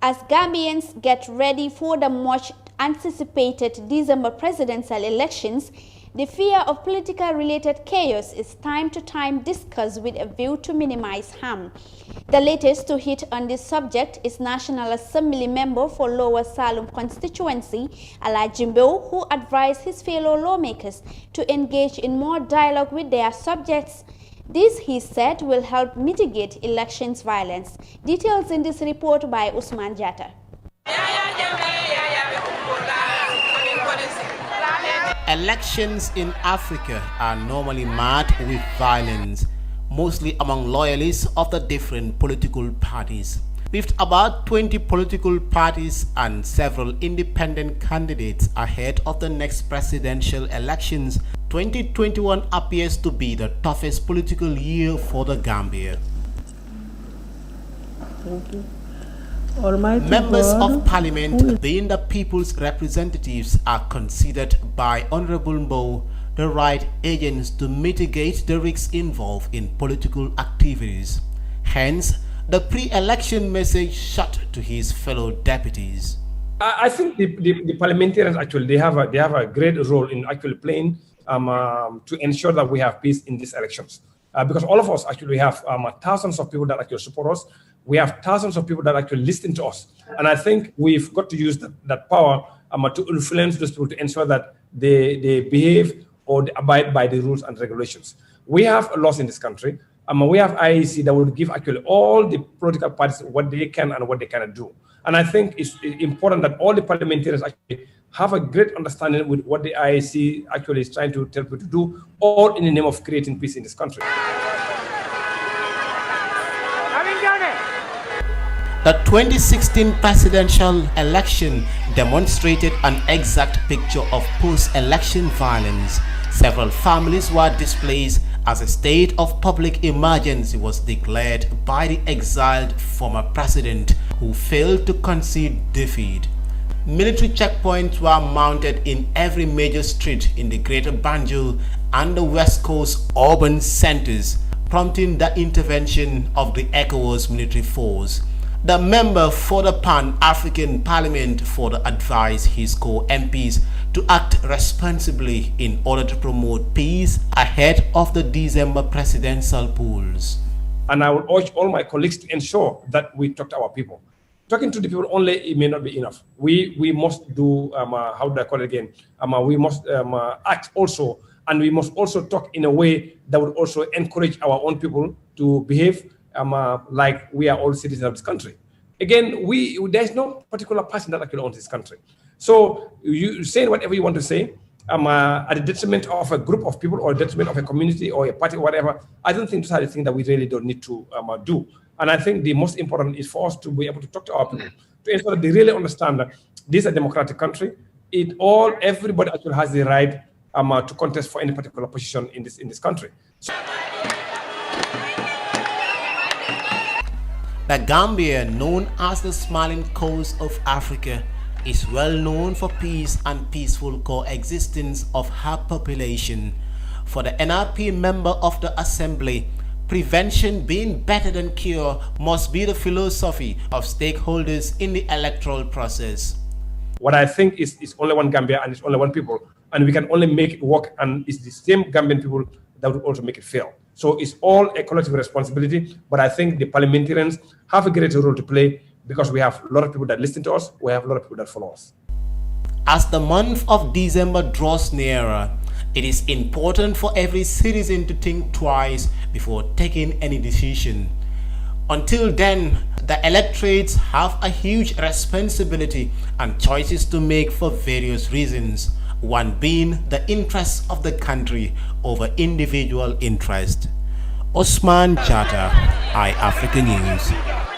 As Gambians get ready for the much anticipated December presidential elections, the fear of political-related chaos is time to time discussed with a view to minimize harm. The latest to hit on this subject is National Assembly member for Lower Salem constituency, Alhaji Mbow, who advised his fellow lawmakers to engage in more dialogue with their subjects. This, he said, will help mitigate elections violence. Details in this report by Usman Jatta. Elections in Africa are normally marked with violence, mostly among loyalists of the different political parties. With about 20 political parties and several independent candidates ahead of the next presidential elections, 2021 appears to be the toughest political year for the Gambia. Thank you. Almighty Members God, of Parliament, being the people's representatives, are considered by Honorable Mbow the right agents to mitigate the risks involved in political activities. Hence, the pre-election message shot to his fellow deputies. I think the parliamentarians actually they have a great role in actually playing to ensure that we have peace in these elections. Because all of us actually have thousands of people that actually support us. We have thousands of people that actually listen to us. And I think we've got to use that power to influence those people to ensure that they behave or they abide by the rules and regulations. We have laws in this country. We have IEC that will give actually all the political parties what they can and what they cannot do. And I think it's important that all the parliamentarians actually have a great understanding with what the IEC actually is trying to tell people to do, all in the name of creating peace in this country. The 2016 presidential election demonstrated an exact picture of post-election violence. Several families were displaced as a state of public emergency was declared by the exiled former president who failed to concede defeat. Military checkpoints were mounted in every major street in the Greater Banjul and the West Coast urban centers, prompting the intervention of the ECOWAS military force. The member for the Pan-African Parliament further advised his co-MPs to act responsibly in order to promote peace ahead of the December presidential polls. And I will urge all my colleagues to ensure that we talk to our people. Talking to the people only, it may not be enough. We must do, how do I call it again? We must act also, and we must also talk in a way that would also encourage our own people to behave like we are all citizens of this country. Again, there's no particular person that actually owns this country. So you say whatever you want to say at the detriment of a group of people or detriment of a community or a party or whatever. I don't think those are the things that we really don't need to do. And I think the most important is for us to be able to talk to our people to ensure that they really understand that this is a democratic country. Everybody actually has the right to contest for any particular position in this country. So the Gambia, known as the Smiling Coast of Africa, is well known for peace and peaceful coexistence of her population. For the NRP member of the Assembly, prevention being better than cure must be the philosophy of stakeholders in the electoral process. What I think is only one Gambia and it's only one people, and we can only make it work, and it's the same Gambian people that will also make it fail. So it's all a collective responsibility, but I think the parliamentarians have a great role to play because we have a lot of people that listen to us, we have a lot of people that follow us. As the month of December draws nearer, it is important for every citizen to think twice before taking any decision. Until then, the electorates have a huge responsibility and choices to make for various reasons, one being the interests of the country over individual interest. Usman Jatta, iAfrica News.